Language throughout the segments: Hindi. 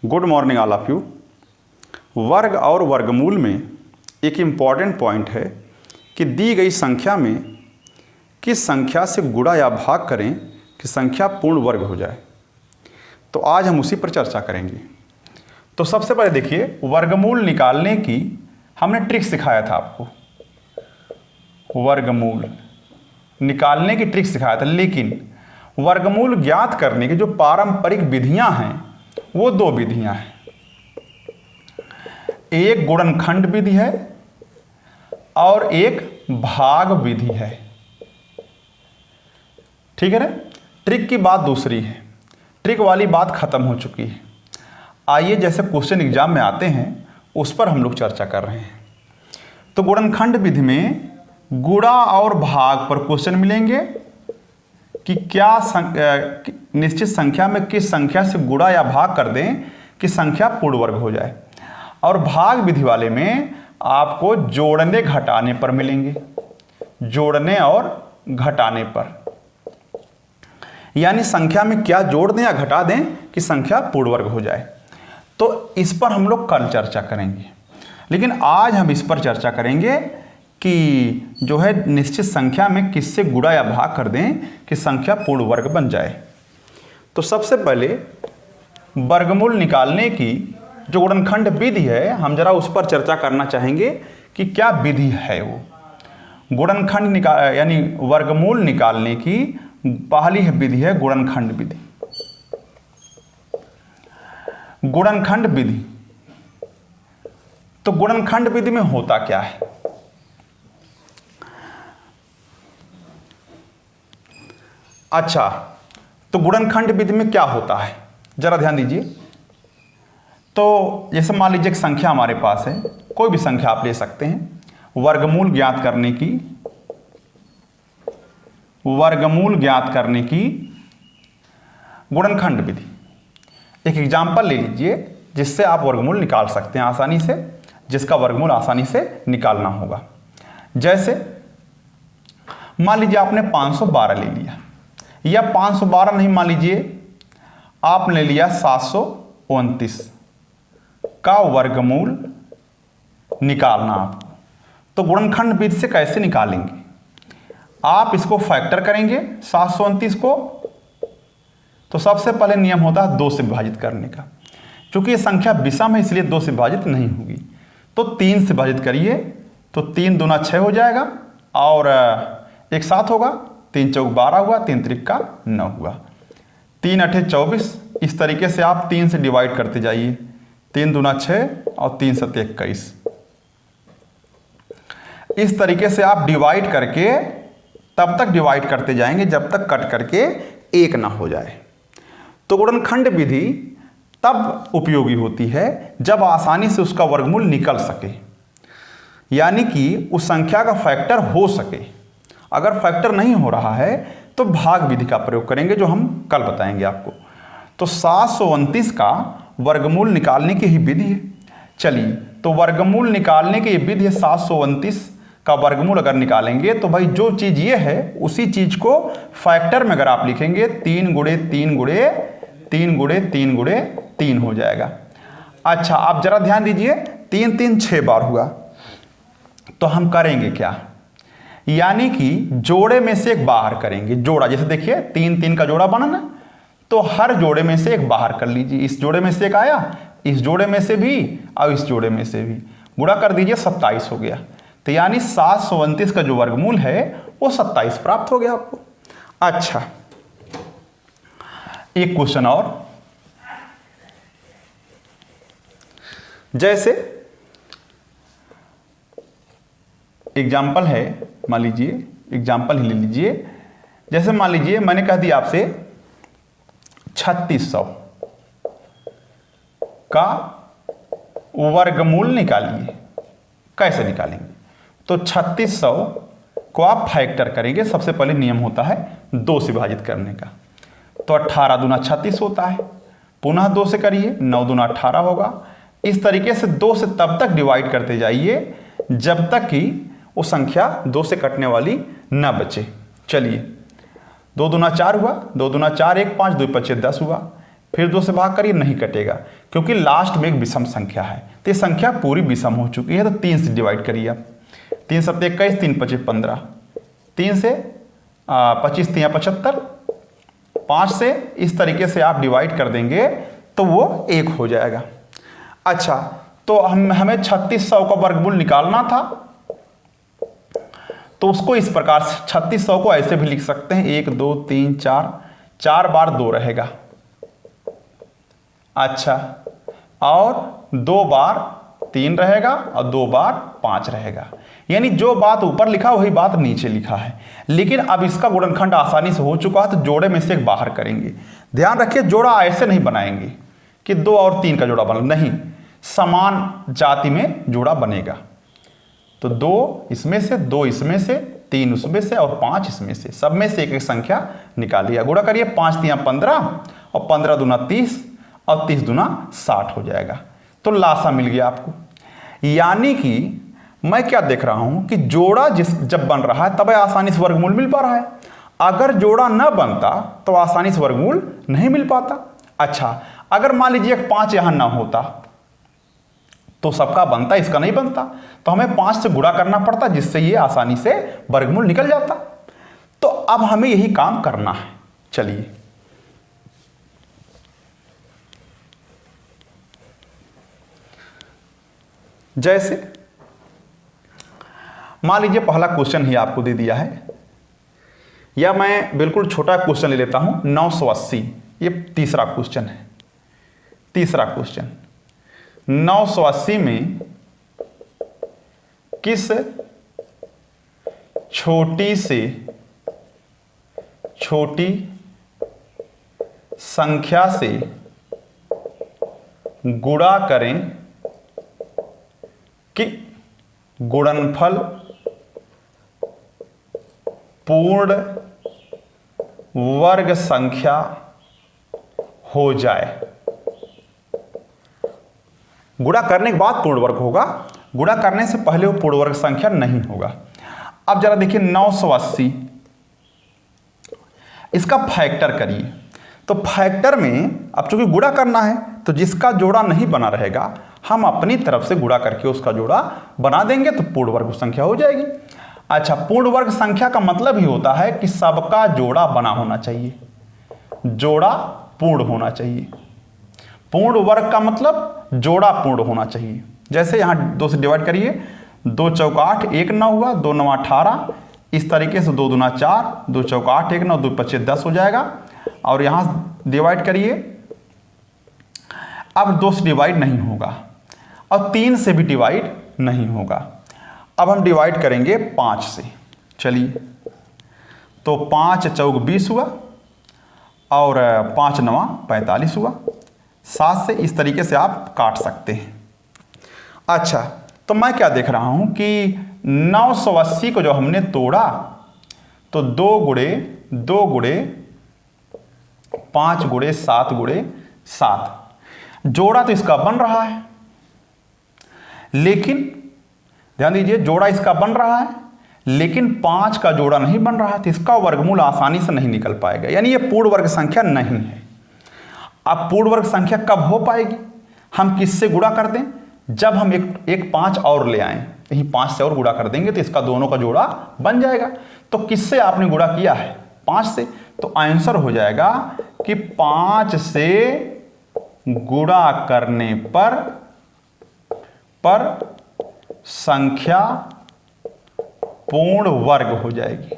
Good morning all of you. वर्ग और वर्गमूल में एक इम्पॉर्टेंट पॉइंट है कि दी गई संख्या में किस संख्या से गुणा या भाग करें कि संख्या पूर्ण वर्ग हो जाए। तो आज हम उसी पर चर्चा करेंगे। तो सबसे पहले देखिए, वर्गमूल निकालने की हमने ट्रिक सिखाया था आपको। वर्गमूल निकालने की ट्रिक सिखाया था, लेकिन वर्गमूल ज्ञात करने की जो पारंपरिक विधियां हैं वो दो विधियां हैं। एक गुणनखंड विधि है और एक भाग विधि है। ठीक है ना। ट्रिक की बात दूसरी है, ट्रिक वाली बात खत्म हो चुकी है। आइए जैसे क्वेश्चन एग्जाम में आते हैं उस पर हम लोग चर्चा कर रहे हैं। तो गुणनखंड विधि में गुणा और भाग पर क्वेश्चन मिलेंगे कि क्या निश्चित संख्या में किस संख्या से गुणा या भाग कर दें कि संख्या पूर्ण वर्ग हो जाए। और भाग विधि वाले में आपको जोड़ने घटाने पर मिलेंगे, जोड़ने और घटाने पर, यानी संख्या में क्या जोड़ दें या घटा दें कि संख्या पूर्ण वर्ग हो जाए। तो इस पर हम लोग कल चर्चा करेंगे, लेकिन आज हम इस पर चर्चा करेंगे कि जो है निश्चित संख्या में किससे गुणा या भाग कर दें कि संख्या पूर्ण वर्ग बन जाए। तो सबसे पहले वर्गमूल निकालने की जो गुणनखंड विधि है हम जरा उस पर चर्चा करना चाहेंगे कि क्या विधि है वो। गुणनखंड यानी वर्गमूल निकालने की पहली विधि है गुणनखंड विधि। गुणनखंड विधि, तो गुणनखंड विधि में होता क्या है। अच्छा, तो गुणनखंड विधि में क्या होता है जरा ध्यान दीजिए। तो जैसे मान लीजिए एक संख्या हमारे पास है, कोई भी संख्या आप ले सकते हैं। वर्गमूल ज्ञात करने की गुणनखंड विधि। एक एग्जाम्पल ले लीजिए जिससे आप वर्गमूल निकाल सकते हैं आसानी से, जिसका वर्गमूल आसानी से निकालना होगा। जैसे मान लीजिए आपने 512 ले लिया, या 512 नहीं, मान लीजिए आपने ले लिया 729 का वर्गमूल निकालना आपको। तो गुणनखंड विधि से कैसे निकालेंगे, आप इसको फैक्टर करेंगे 729 को। तो सबसे पहले नियम होता है 2 से विभाजित करने का। क्योंकि ये संख्या विषम है इसलिए 2 से विभाजित नहीं होगी, तो 3 से विभाजित करिए, तो 3 दूना 6 हो जाएगा और एक साथ होगा, 3 चौक 12 हुआ, 3 त्रिका 9 हुआ, 3 अठे 24। इस तरीके से आप 3 से डिवाइड करते जाइए, 3 दूना 6 और 3 सत्ते 21। इस तरीके से आप डिवाइड करके तब तक डिवाइड करते जाएंगे जब तक कट करके 1 ना हो जाए। तो गुणनखंड विधि तब उपयोगी होती है जब आसानी से उसका वर्गमूल निकल सके, यानी कि उस संख्या का फैक्टर हो सके। अगर फैक्टर नहीं हो रहा है तो भाग विधि का प्रयोग करेंगे, जो हम कल बताएंगे आपको। तो 729 का वर्गमूल निकालने की ही विधि है। चलिए, तो वर्गमूल निकालने की विधि है 729 का वर्गमूल अगर निकालेंगे तो भाई जो चीज़ ये है उसी चीज़ को फैक्टर में अगर आप लिखेंगे 3 गुणे 3 गुणे 3 गुणे 3 गुणे 3 हो जाएगा। अच्छा, आप जरा ध्यान दीजिए, 3 3 6 बार हुआ। तो हम करेंगे क्या, यानी कि जोड़े में से एक बाहर करेंगे। जोड़ा, जैसे देखिए 3 3 का जोड़ा बना ना, तो हर जोड़े में से एक बाहर कर लीजिए। इस जोड़े में से एक आया, इस जोड़े में से भी और इस जोड़े में से भी, गुणा कर दीजिए, 27 हो गया। तो यानी 729 का जो वर्गमूल है वो 27 प्राप्त हो गया आपको। अच्छा, एक क्वेश्चन और, जैसे एग्जाम्पल है, मान लीजिए एग्जाम्पल ही ले लीजिए। जैसे मान लीजिए मैंने कह दिया आपसे 3600 का वर्गमूल निकालिए। कैसे निकालेंगे, तो 3600 को आप फैक्टर करेंगे। सबसे पहले नियम होता है 2 से विभाजित करने का। तो 18 दूना 36 होता है, पुनः 2 से करिए, 9 दूना 18 होगा। इस तरीके से 2 से तब तक डिवाइड करते जाइए जब तक कि वो संख्या 2 से कटने वाली न बचे। चलिए, 2 दूना 4 हुआ, 2 दूना 4 1 5 2 5 10 हुआ। फिर 2 से भाग करिए, नहीं कटेगा, क्योंकि लास्ट में एक विषम संख्या है। तो ये संख्या पूरी विषम हो चुकी है, तो 3 से डिवाइड करिए आप। 3 7 21, 3 25 15, 3 से 25 3 75, 5 से इस तरीके से आप डिवाइड कर देंगे तो वो 1 हो जाएगा। अच्छा, तो हमें 3600 का वर्गमूल निकालना था, तो उसको इस प्रकार से 3600 को ऐसे भी लिख सकते हैं, 1 2 3 4, 4 बार 2 रहेगा। अच्छा, और 2 बार 3 रहेगा और 2 बार 5 रहेगा। यानी जो बात ऊपर लिखा वही बात नीचे लिखा है, लेकिन अब इसका गुणनखंड आसानी से हो चुका है, तो जोड़े में से एक बाहर करेंगे। ध्यान रखिए, जोड़ा ऐसे नहीं बनाएंगे कि 2 और 3 का जोड़ा बना, नहीं, समान जाति में जोड़ा बनेगा। तो 2 इसमें से, 2 इसमें से, 3 उसमें से और 5 इसमें से, सब में से एक एक संख्या निकालिए, गुणा करिए। 5 3 15 और 15 दूना 30 और 30 दूना 60 हो जाएगा। तो लासा मिल गया आपको। यानी कि मैं क्या देख रहा हूं कि जोड़ा जब बन रहा है तब आसानी से वर्गमूल मिल पा रहा है, अगर जोड़ा न बनता तो आसानी से वर्गमूल नहीं मिल पाता। अच्छा, अगर मान लीजिए 5 यहां ना होता तो सबका बनता, इसका नहीं बनता, तो हमें 5 से गुणा करना पड़ता, जिससे ये आसानी से वर्गमूल निकल जाता। तो अब हमें यही काम करना है। चलिए, जैसे मान लीजिए पहला क्वेश्चन ही आपको दे दिया है, या मैं बिल्कुल छोटा क्वेश्चन ले लेता हूं, 980। ये तीसरा क्वेश्चन है। तीसरा क्वेश्चन, 980 में किस छोटी से छोटी संख्या से गुणा करें कि गुणनफल पूर्ण वर्ग संख्या हो जाए। गुणा करने के बाद पूर्ण वर्ग होगा, गुणा करने से पहले वो पूर्ण वर्ग संख्या नहीं होगा। अब जरा देखिए 980, इसका फैक्टर करिए। तो फैक्टर में अब चूंकि गुणा करना है तो जिसका जोड़ा नहीं बना रहेगा हम अपनी तरफ से गुणा करके उसका जोड़ा बना देंगे, तो पूर्ण वर्ग संख्या हो जाएगी। अच्छा, पूर्ण वर्ग संख्या का मतलब ही होता है कि सबका जोड़ा बना होना चाहिए, जोड़ा पूर्ण होना चाहिए। पूर्ण वर्ग का मतलब जोड़ा पूर्ण होना चाहिए। जैसे यहां 2 से डिवाइड करिए, 2 चौका 8, 1 9 हुआ, 2 9 18, इस तरीके से 2 दूना 4, 2 चौका 8, 1 9, 2 25 10 हो जाएगा। और यहां डिवाइड करिए, अब 2 से डिवाइड नहीं होगा और 3 से भी डिवाइड नहीं होगा। अब हम डिवाइड करेंगे 5 से। चलिए, तो 5 चौक 20 हुआ और 5 9 45 हुआ। 7 से इस तरीके से आप काट सकते हैं। अच्छा, तो मैं क्या देख रहा हूं कि 980 को जो हमने तोड़ा तो 2 गुणे 2 गुणे 5 गुणे 7 गुणे 7, जोड़ा तो इसका बन रहा है, लेकिन ध्यान दीजिए जोड़ा इसका बन रहा है, लेकिन 5 का जोड़ा नहीं बन रहा है, तो इसका वर्गमूल आसानी से नहीं निकल पाएगा। यानी ये पूर्ण वर्ग संख्या नहीं है। अब पूर्ण वर्ग संख्या कब हो पाएगी? हम किससे गुणा कर दें? जब हम एक 5 और ले आए, यही 5 से और गुणा कर देंगे तो इसका दोनों का जोड़ा बन जाएगा। तो किससे आपने गुणा किया है? 5 से। तो आंसर हो जाएगा कि 5 से गुणा करने पर संख्या पूर्ण वर्ग हो जाएगी।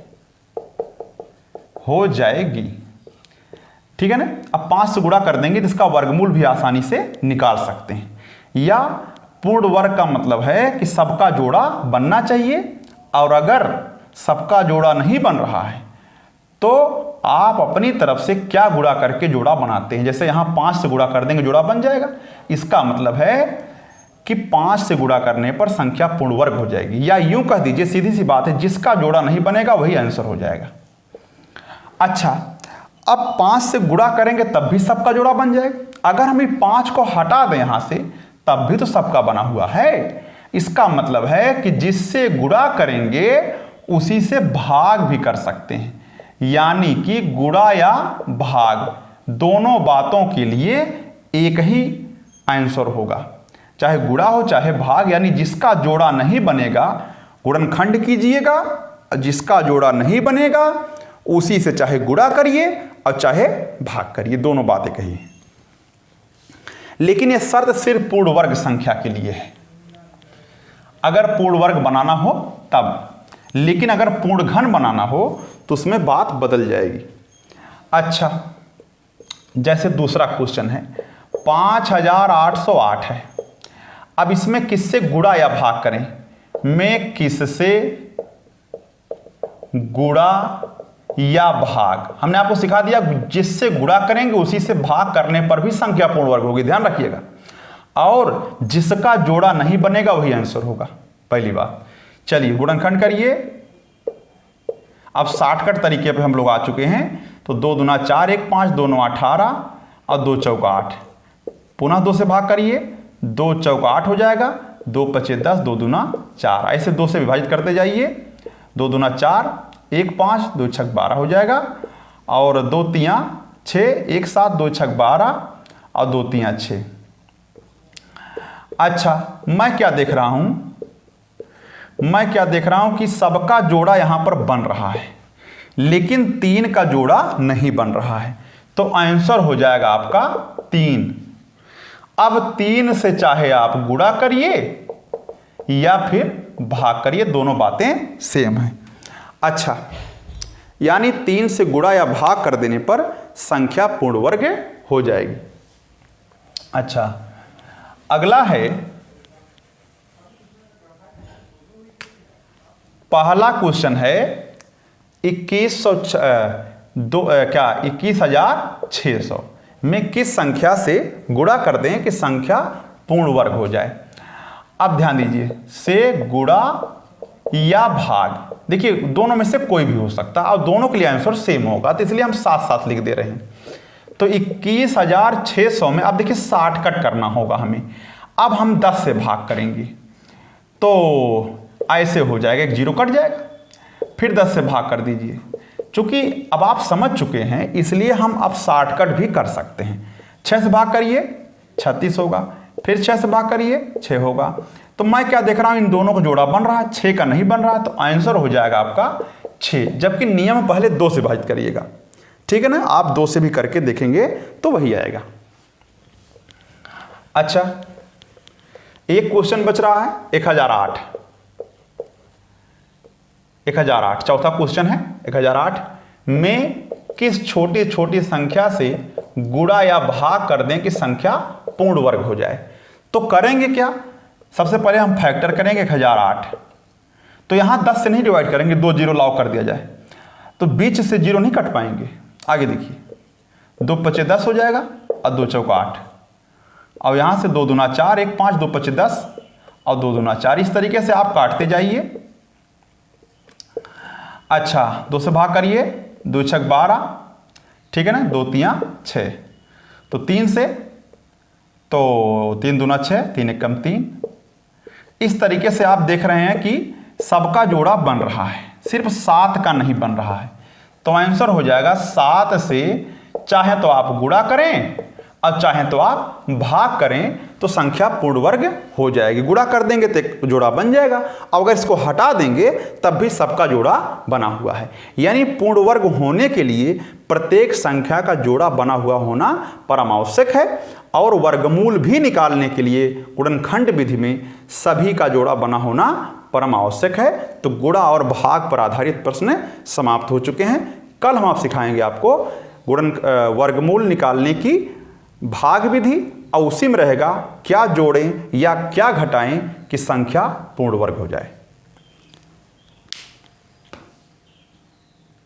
ठीक है ना? अब 5 से गुणा कर देंगे तो इसका वर्गमूल भी आसानी से निकाल सकते हैं। या पूर्ण वर्ग का मतलब है कि सबका जोड़ा बनना चाहिए, और अगर सबका जोड़ा नहीं बन रहा है तो आप अपनी तरफ से क्या गुणा करके जोड़ा बनाते हैं। जैसे यहां 5 से गुणा कर देंगे जोड़ा बन जाएगा। इसका मतलब है कि 5 से गुणा करने पर संख्या पूर्ण वर्ग हो जाएगी। या यूं कह दीजिए, सीधी सी बात है, जिसका जोड़ा नहीं बनेगा वही आंसर हो जाएगा। अच्छा, अब 5 से गुणा करेंगे तब भी सबका जोड़ा बन जाएगा। अगर हम 5 को हटा दें यहां से तब भी तो सबका बना हुआ है। इसका मतलब है कि जिससे गुणा करेंगे उसी से भाग भी कर सकते हैं। यानी कि गुणा या भाग दोनों बातों के लिए एक ही आंसर होगा, चाहे गुणा हो चाहे भाग, यानी जिसका जोड़ा नहीं बनेगा गुणनखंड कीजिएगा, जिसका जोड़ा नहीं बनेगा उसी से चाहे गुणा करिए और चाहे भाग करिए, दोनों बातें कही। लेकिन यह शर्त सिर्फ पूर्ण वर्ग संख्या के लिए है, अगर पूर्ण वर्ग बनाना हो तब, लेकिन अगर पूर्ण घन बनाना हो तो उसमें बात बदल जाएगी। अच्छा, जैसे दूसरा क्वेश्चन है 5808 है। अब इसमें किससे गुणा या भाग करें? मैं किससे गुणा या भाग, हमने आपको सिखा दिया जिससे गुणा करेंगे उसी से भाग करने पर भी संख्या पूर्ण वर्ग होगी, ध्यान रखिएगा, और जिसका जोड़ा नहीं बनेगा वही आंसर होगा, पहली बात। चलिए गुणनखंड करिए। अब शॉर्टकट तरीके पे हम लोग आ चुके हैं, तो 2 दूना 4 1 5, 2 9 18 और 2 चौका 8, पुनः 2 से भाग करिए, 2 चौका 8 हो जाएगा, 2 पचे 10, 2 दूना 4, ऐसे 2 से विभाजित करते जाइए, 2 दूना 4 1 5, 2 छक 12 हो जाएगा, और 2 तियां 6, 1 7, 2 छक 12 और 2 तियां 6। अच्छा, मैं क्या देख रहा हूं, मैं क्या देख रहा हूं कि सबका जोड़ा यहां पर बन रहा है, लेकिन 3 का जोड़ा नहीं बन रहा है, तो आंसर हो जाएगा आपका 3। अब 3 से चाहे आप गुणा करिए या फिर भाग करिए, दोनों बातें सेम हैं। अच्छा, यानी 3 से गुणा या भाग कर देने पर संख्या पूर्ण वर्ग हो जाएगी। अच्छा, अगला है पहला क्वेश्चन है 21,600 में किस संख्या से गुणा कर दें कि संख्या पूर्ण वर्ग हो जाए। अब ध्यान दीजिए, से गुणा या भाग, देखिए दोनों में से कोई भी हो सकता है और दोनों के लिए आंसर सेम होगा, तो इसलिए हम साथ साथ लिख दे रहे हैं। तो 21,600 में अब देखिए 60 कट करना होगा हमें। अब हम 10 से भाग करेंगे तो ऐसे हो जाएगा, एक 0 कट जाएगा, फिर 10 से भाग कर दीजिए। चूंकि अब आप समझ चुके हैं इसलिए हम अब 60 कट भी कर सकते हैं। 6 से भाग करिए 36 होगा, फिर 6 से भाग करिए 6 होगा। तो मैं क्या देख रहा हूं, इन दोनों का जोड़ा बन रहा है, 6 का नहीं बन रहा है, तो आंसर हो जाएगा आपका 6, जबकि नियम पहले 2 से भाजित करिएगा, ठीक है ना। आप 2 से भी करके देखेंगे तो वही आएगा। अच्छा, एक क्वेश्चन बच रहा है 1008, चौथा क्वेश्चन है 1008 में किस छोटी छोटी संख्या से गुणा या भाग कर दें कि संख्या पूर्ण वर्ग हो जाए। तो करेंगे क्या, सबसे पहले हम फैक्टर करेंगे 1008, तो यहां 10 से नहीं डिवाइड करेंगे, 2 0 लॉक कर दिया जाए, तो बीच से 0 नहीं कट पाएंगे। आगे देखिए, 2 पचे 10 हो जाएगा और 2 चौका 8, और यहां से 2 दूना 4 1 5, 2 पचे 10 और 2 दूना 4, इस तरीके से आप काटते जाइए। अच्छा, 2 से भाग करिए, 2 छक 12, ठीक है ना, 2 तियां 6, तो 3 से, तो 3 दूना 6, 3 एकम 3। इस तरीके से आप देख रहे हैं कि सबका जोड़ा बन रहा है, सिर्फ 7 का नहीं बन रहा है, तो आंसर हो जाएगा 7 से चाहे तो आप गुणा करें और चाहे तो आप भाग करें तो संख्या पूर्ण वर्ग हो जाएगी। गुणा कर देंगे तो जोड़ा बन जाएगा, और अगर इसको हटा देंगे तब भी सबका जोड़ा बना हुआ है। यानी पूर्ण वर्ग होने के लिए प्रत्येक संख्या का जोड़ा बना हुआ होना परम आवश्यक है, और वर्गमूल भी निकालने के लिए गुणनखंड विधि में सभी का जोड़ा बना होना परम आवश्यक है। तो गुणा और भाग पर आधारित प्रश्न समाप्त हो चुके हैं। कल हम आप सिखाएंगे आपको वर्गमूल निकालने की भाग विधि, और उसी में रहेगा क्या जोड़ें या क्या घटाएं कि संख्या पूर्ण वर्ग हो जाए।